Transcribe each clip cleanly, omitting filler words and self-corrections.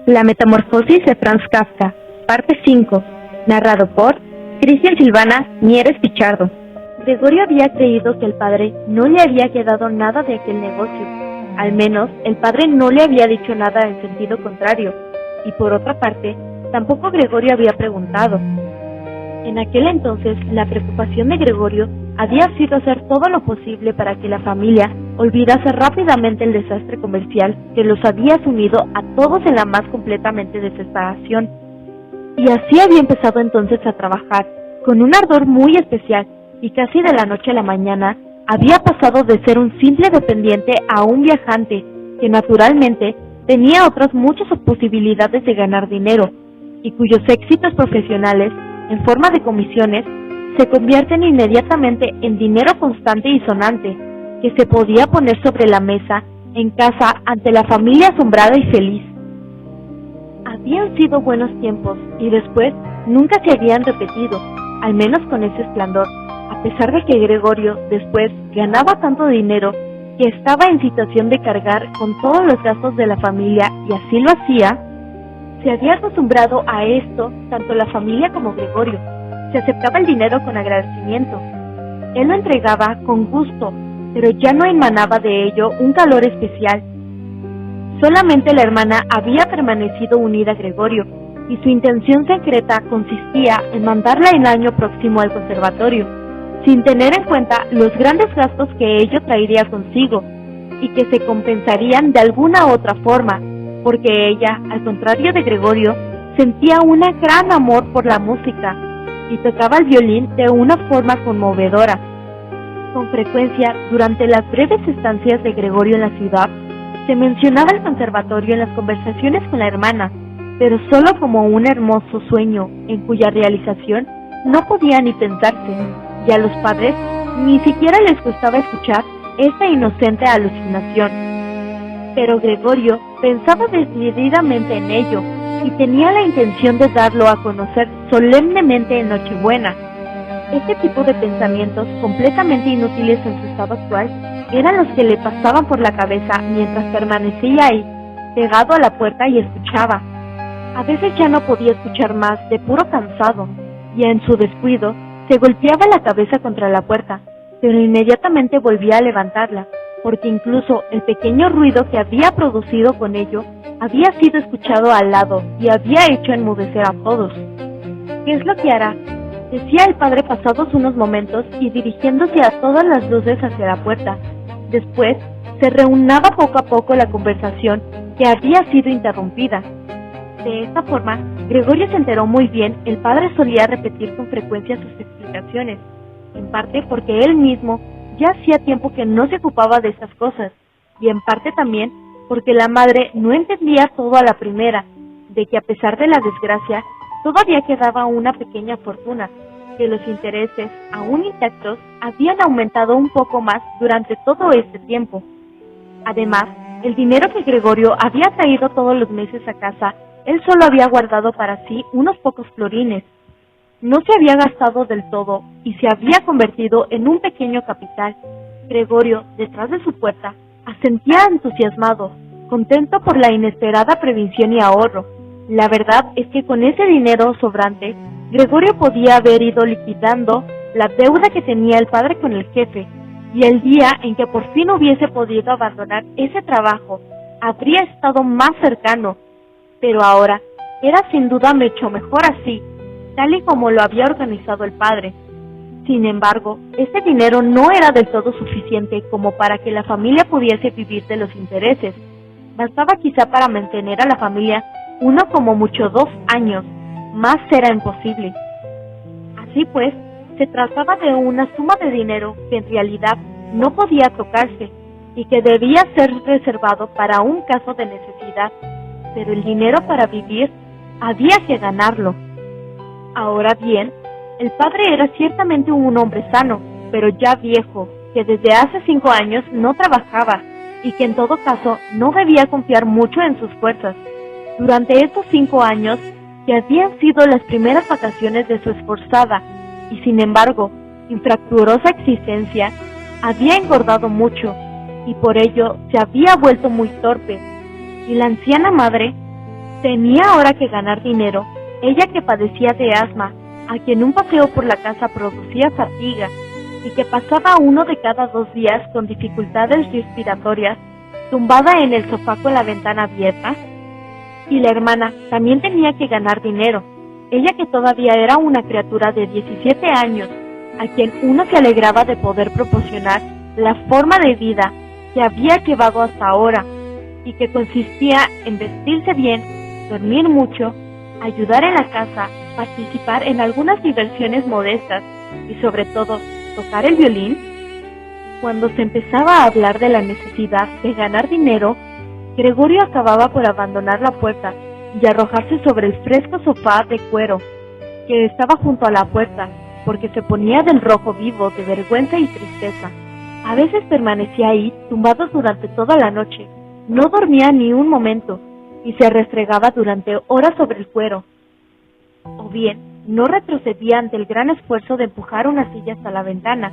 La metamorfosis de Franz Kafka, parte 5, narrado por Cristian Silvana Mieres Pichardo. Gregorio había creído que el padre no le había quedado nada de aquel negocio. Al menos, el padre no le había dicho nada en sentido contrario. Y por otra parte, tampoco Gregorio había preguntado. En aquel entonces, la preocupación de Gregorio había sido hacer todo lo posible para que la familia olvidase rápidamente el desastre comercial que los había sumido a todos en la más completamente desesperación. Y así había empezado entonces a trabajar, con un ardor muy especial, y casi de la noche a la mañana había pasado de ser un simple dependiente a un viajante que naturalmente tenía otras muchas posibilidades de ganar dinero, y cuyos éxitos profesionales, en forma de comisiones, se convierten inmediatamente en dinero constante y sonante, que se podía poner sobre la mesa en casa ante la familia asombrada y feliz. Habían sido buenos tiempos y después nunca se habían repetido, al menos con ese esplendor, a pesar de que Gregorio después ganaba tanto dinero que estaba en situación de cargar con todos los gastos de la familia y así lo hacía. Se había acostumbrado a esto tanto la familia como Gregorio. Se aceptaba el dinero con agradecimiento. Él lo entregaba con gusto, pero ya no emanaba de ello un calor especial. Solamente la hermana había permanecido unida a Gregorio, y su intención secreta consistía en mandarla el año próximo al conservatorio, sin tener en cuenta los grandes gastos que ello traería consigo, y que se compensarían de alguna otra forma, porque ella, al contrario de Gregorio, sentía un gran amor por la música, y tocaba el violín de una forma conmovedora. Con frecuencia, durante las breves estancias de Gregorio en la ciudad, se mencionaba el conservatorio en las conversaciones con la hermana, pero solo como un hermoso sueño en cuya realización no podía ni pensarse, y a los padres ni siquiera les gustaba escuchar esta inocente alucinación. Pero Gregorio pensaba decididamente en ello, y tenía la intención de darlo a conocer solemnemente en Nochebuena. Este tipo de pensamientos, completamente inútiles en su estado actual, eran los que le pasaban por la cabeza mientras permanecía ahí, pegado a la puerta y escuchaba. A veces ya no podía escuchar más de puro cansado, y en su descuido se golpeaba la cabeza contra la puerta, pero inmediatamente volvía a levantarla, porque incluso el pequeño ruido que había producido con ello había sido escuchado al lado y había hecho enmudecer a todos. ¿Qué es lo que hará?, decía el padre pasados unos momentos y dirigiéndose a todas las luces hacia la puerta. Después se reunaba poco a poco la conversación que había sido interrumpida. De esta forma, Gregorio se enteró muy bien. El padre solía repetir con frecuencia sus explicaciones, en parte porque él mismo ya hacía tiempo que no se ocupaba de esas cosas, y en parte también porque la madre no entendía todo a la primera, de que a pesar de la desgracia, todavía quedaba una pequeña fortuna, que los intereses, aún intactos, habían aumentado un poco más durante todo este tiempo. Además, el dinero que Gregorio había traído todos los meses a casa, él solo había guardado para sí unos pocos florines. No se había gastado del todo y se había convertido en un pequeño capital. Gregorio, detrás de su puerta, asentía entusiasmado, contento por la inesperada previsión y ahorro. La verdad es que con ese dinero sobrante, Gregorio podía haber ido liquidando la deuda que tenía el padre con el jefe, y el día en que por fin hubiese podido abandonar ese trabajo habría estado más cercano. Pero ahora era sin duda mucho mejor así, tal y como lo había organizado el padre. Sin embargo, este dinero no era del todo suficiente como para que la familia pudiese vivir de los intereses. Bastaba quizá para mantener a la familia uno como mucho 2 años, más era imposible. Así pues, se trataba de una suma de dinero que en realidad no podía tocarse y que debía ser reservado para un caso de necesidad, pero el dinero para vivir había que ganarlo. Ahora bien, el padre era ciertamente un hombre sano, pero ya viejo, que desde hace 5 años no trabajaba y que en todo caso no debía confiar mucho en sus fuerzas. Durante estos 5 años, que habían sido las primeras vacaciones de su esforzada y sin embargo infractuosa existencia, había engordado mucho y por ello se había vuelto muy torpe, y la anciana madre Tenía ahora que ganar dinero, ella que padecía de asma, a quien un paseo por la casa producía fatiga, y que pasaba 1 de cada 2 días con dificultades respiratorias, tumbada en el sofá con la ventana abierta. Y la hermana también tenía que ganar dinero, ella que todavía era una criatura de 17 años, a quien uno se alegraba de poder proporcionar la forma de vida que había llevado hasta ahora, y que consistía en vestirse bien, dormir mucho, ayudar en la casa, participar en algunas diversiones modestas y sobre todo tocar el violín. Cuando se empezaba a hablar de la necesidad de ganar dinero, Gregorio acababa por abandonar la puerta y arrojarse sobre el fresco sofá de cuero que estaba junto a la puerta, porque se ponía del rojo vivo de vergüenza y tristeza. A veces permanecía ahí, tumbado durante toda la noche, no dormía ni un momento, y se restregaba durante horas sobre el cuero. O bien, no retrocedía ante el gran esfuerzo de empujar una silla hasta la ventana,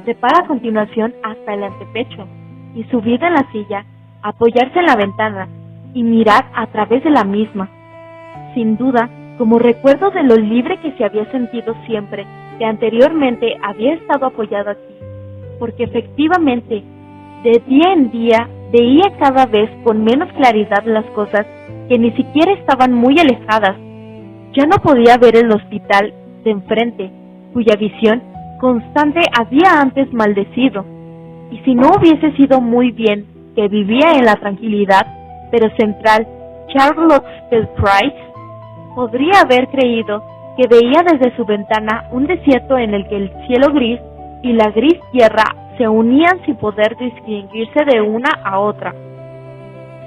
trepar a continuación hasta el antepecho, y subir en la silla, apoyarse en la ventana, y mirar a través de la misma. Sin duda, como recuerdo de lo libre que se había sentido siempre que anteriormente había estado apoyado aquí, porque efectivamente, de día en día, veía cada vez con menos claridad las cosas que ni siquiera estaban muy alejadas. Ya no podía ver el hospital de enfrente, cuya visión constante había antes maldecido, y si no hubiese sido muy bien que vivía en la tranquilidad, pero central Charlottesville Price, podría haber creído que veía desde su ventana un desierto en el que el cielo gris y la gris tierra se unían sin poder distinguirse de una a otra.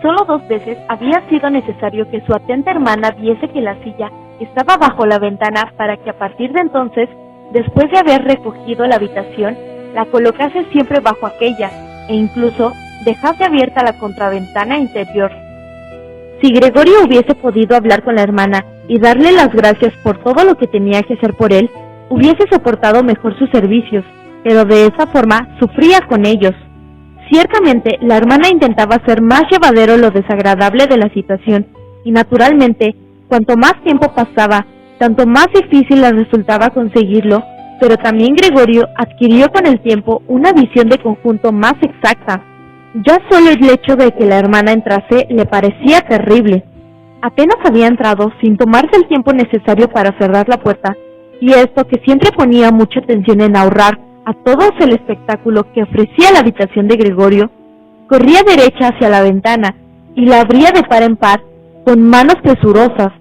Solo 2 veces había sido necesario que su atenta hermana viese que la silla estaba bajo la ventana para que a partir de entonces, después de haber recogido la habitación, la colocase siempre bajo aquella, e incluso dejase abierta la contraventana interior. Si Gregorio hubiese podido hablar con la hermana y darle las gracias por todo lo que tenía que hacer por él, hubiese soportado mejor sus servicios, pero de esa forma sufría con ellos. Ciertamente, la hermana intentaba hacer más llevadero lo desagradable de la situación, y naturalmente, cuanto más tiempo pasaba, tanto más difícil le resultaba conseguirlo, pero también Gregorio adquirió con el tiempo una visión de conjunto más exacta. Ya solo el hecho de que la hermana entrase le parecía terrible. Apenas había entrado sin tomarse el tiempo necesario para cerrar la puerta, y esto que siempre ponía mucha atención en ahorrar a todos el espectáculo que ofrecía la habitación de Gregorio, corría derecha hacia la ventana y la abría de par en par con manos presurosas,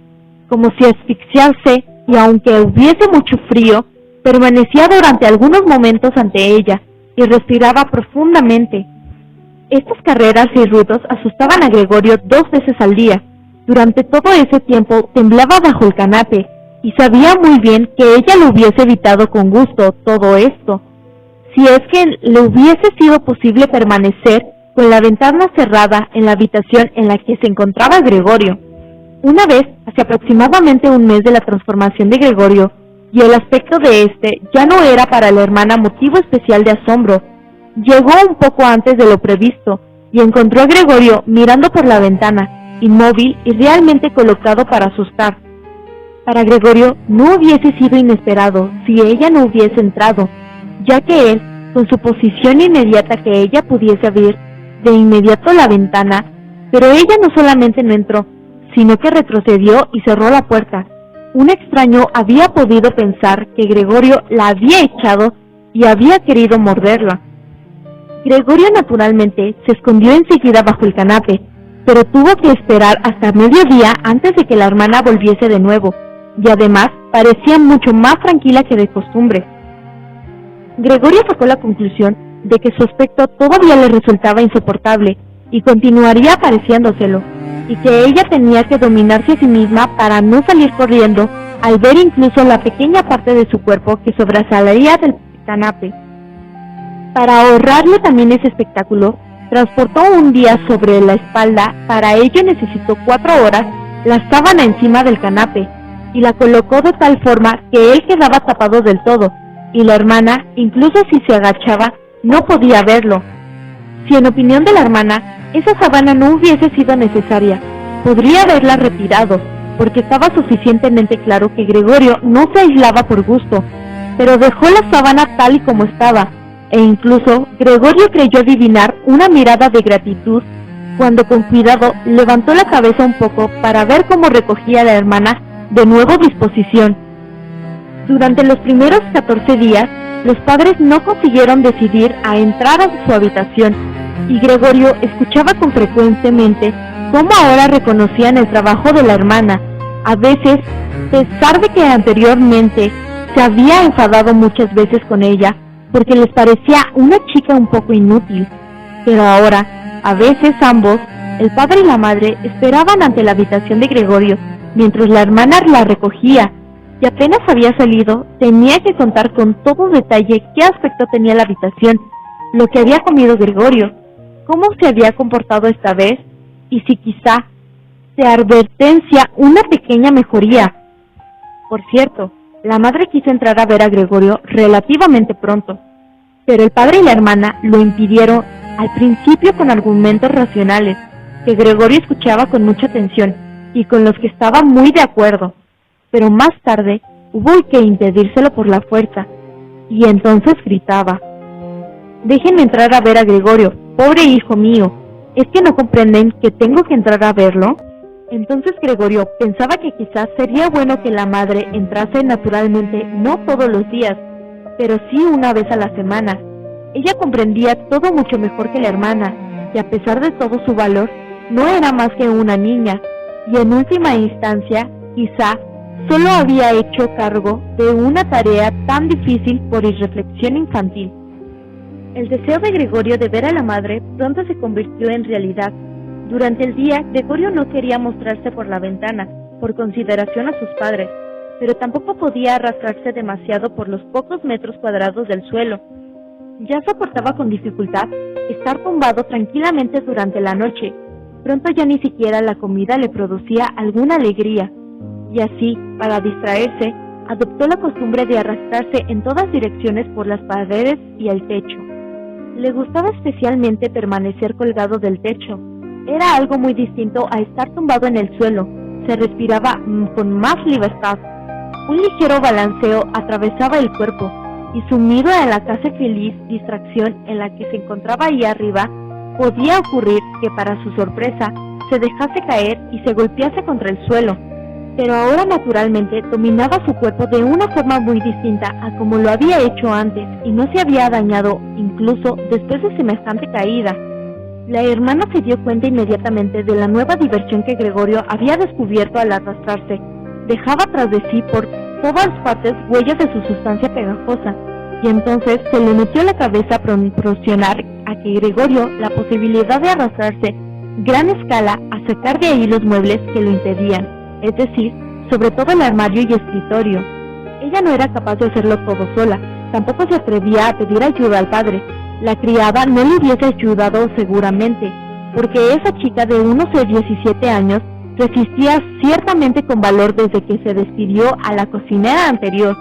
como si asfixiarse, y aunque hubiese mucho frío, permanecía durante algunos momentos ante ella y respiraba profundamente. Estas carreras y ruidos asustaban a Gregorio 2 veces al día. Durante todo ese tiempo temblaba bajo el canape y sabía muy bien que ella lo hubiese evitado con gusto todo esto, si es que le hubiese sido posible permanecer con la ventana cerrada en la habitación en la que se encontraba Gregorio. Una vez, hace aproximadamente un mes de la transformación de Gregorio, y el aspecto de éste ya no era para la hermana motivo especial de asombro, llegó un poco antes de lo previsto y encontró a Gregorio mirando por la ventana, inmóvil y realmente colocado para asustar. Para Gregorio no hubiese sido inesperado si ella no hubiese entrado, ya que él, con su posición inmediata que ella pudiese abrir de inmediato la ventana, pero ella no solamente no entró, sino que retrocedió y cerró la puerta. Un extraño había podido pensar que Gregorio la había echado y había querido morderla. Gregorio naturalmente se escondió enseguida bajo el canape, pero tuvo que esperar hasta mediodía antes de que la hermana volviese de nuevo, y además parecía mucho más tranquila que de costumbre. Gregorio sacó la conclusión de que su aspecto todavía le resultaba insoportable y continuaría pareciéndoselo, y que ella tenía que dominarse a sí misma para no salir corriendo al ver incluso la pequeña parte de su cuerpo que sobresalía del canape. Para ahorrarle también ese espectáculo, transportó un día sobre la espalda. Para ello necesitó 4 horas la sábana encima del canape, y la colocó de tal forma que él quedaba tapado del todo, y la hermana, incluso si se agachaba, no podía verlo. Si en opinión de la hermana, esa sábana no hubiese sido necesaria, podría haberla retirado, porque estaba suficientemente claro que Gregorio no se aislaba por gusto, pero dejó la sábana tal y como estaba, e incluso Gregorio creyó adivinar una mirada de gratitud cuando con cuidado levantó la cabeza un poco para ver cómo recogía a la hermana de nuevo disposición. Durante los primeros 14 días, los padres no consiguieron decidir a entrar a su habitación, y Gregorio escuchaba con frecuentemente cómo ahora reconocían el trabajo de la hermana. A veces, a pesar de que anteriormente se había enfadado muchas veces con ella, porque les parecía una chica un poco inútil, pero ahora, a veces ambos, el padre y la madre, esperaban ante la habitación de Gregorio, mientras la hermana la recogía, y apenas había salido, tenía que contar con todo detalle qué aspecto tenía la habitación, lo que había comido Gregorio, cómo se había comportado esta vez, y si quizá se advertencia una pequeña mejoría. Por cierto, la madre quiso entrar a ver a Gregorio relativamente pronto, pero el padre y la hermana lo impidieron al principio con argumentos racionales, que Gregorio escuchaba con mucha atención y con los que estaba muy de acuerdo, pero más tarde hubo que impedírselo por la fuerza, y entonces gritaba: «Déjenme entrar a ver a Gregorio, pobre hijo mío, ¿es que no comprenden que tengo que entrar a verlo?». Entonces Gregorio pensaba que quizás sería bueno que la madre entrase naturalmente no todos los días, pero sí una vez a la semana. Ella comprendía todo mucho mejor que la hermana, y a pesar de todo su valor, no era más que una niña, y en última instancia, quizá, solo había hecho cargo de una tarea tan difícil por irreflexión infantil. El deseo de Gregorio de ver a la madre pronto se convirtió en realidad. Durante el día, Gregorio no quería mostrarse por la ventana, por consideración a sus padres, pero tampoco podía arrastrarse demasiado por los pocos metros cuadrados del suelo. Ya soportaba con dificultad estar tumbado tranquilamente durante la noche. Pronto ya ni siquiera la comida le producía alguna alegría, y así, para distraerse, adoptó la costumbre de arrastrarse en todas direcciones por las paredes y el techo. Le gustaba especialmente permanecer colgado del techo. Era algo muy distinto a estar tumbado en el suelo. Se respiraba con más libertad. Un ligero balanceo atravesaba el cuerpo, y sumido en la casi feliz distracción en la que se encontraba ahí arriba, podía ocurrir que para su sorpresa se dejase caer y se golpease contra el suelo. Pero ahora naturalmente dominaba su cuerpo de una forma muy distinta a como lo había hecho antes, y no se había dañado incluso después de semejante caída. La hermana se dio cuenta inmediatamente de la nueva diversión que Gregorio había descubierto al arrastrarse. Dejaba tras de sí por todas partes huellas de su sustancia pegajosa, y entonces se le metió a la cabeza proporcionar a que Gregorio la posibilidad de arrastrarse gran escala a sacar de ahí los muebles que lo impedían, es decir, sobre todo el armario y escritorio. Ella no era capaz de hacerlo todo sola, tampoco se atrevía a pedir ayuda al padre. La criada no le hubiese ayudado seguramente, porque esa chica de unos 17 años resistía ciertamente con valor desde que se despidió a la cocinera anterior,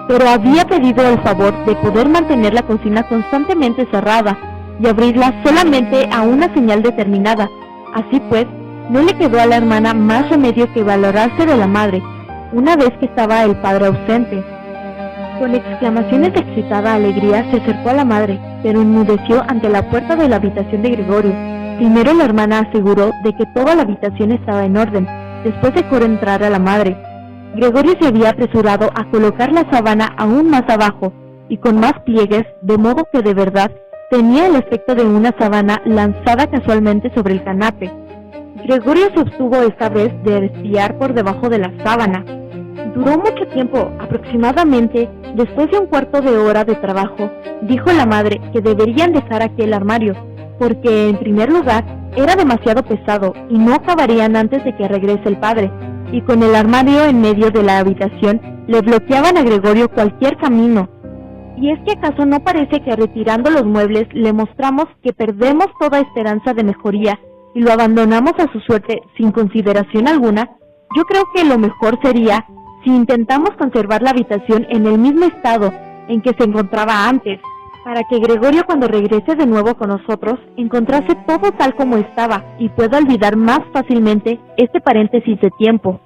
pero había pedido el favor de poder mantener la cocina constantemente cerrada y abrirla solamente a una señal determinada. Así pues, no le quedó a la hermana más remedio que valorarse de la madre, una vez que estaba el padre ausente. Con exclamaciones de excitada alegría se acercó a la madre, pero enmudeció ante la puerta de la habitación de Gregorio. Primero la hermana aseguró de que toda la habitación estaba en orden, después dejó entrar a la madre. Gregorio se había apresurado a colocar la sábana aún más abajo, y con más pliegues, de modo que de verdad tenía el aspecto de una sábana lanzada casualmente sobre el canape. Gregorio se abstuvo esta vez de espiar por debajo de la sábana. Duró mucho tiempo, aproximadamente después de un cuarto de hora de trabajo, dijo la madre que deberían dejar aquel armario, porque en primer lugar era demasiado pesado y no acabarían antes de que regrese el padre, y con el armario en medio de la habitación le bloqueaban a Gregorio cualquier camino. ¿Y es que acaso no parece que retirando los muebles le mostramos que perdemos toda esperanza de mejoría y lo abandonamos a su suerte sin consideración alguna? Yo creo que lo mejor sería si intentamos conservar la habitación en el mismo estado en que se encontraba antes, para que Gregorio, cuando regrese de nuevo con nosotros, encontrase todo tal como estaba y pueda olvidar más fácilmente este paréntesis de tiempo.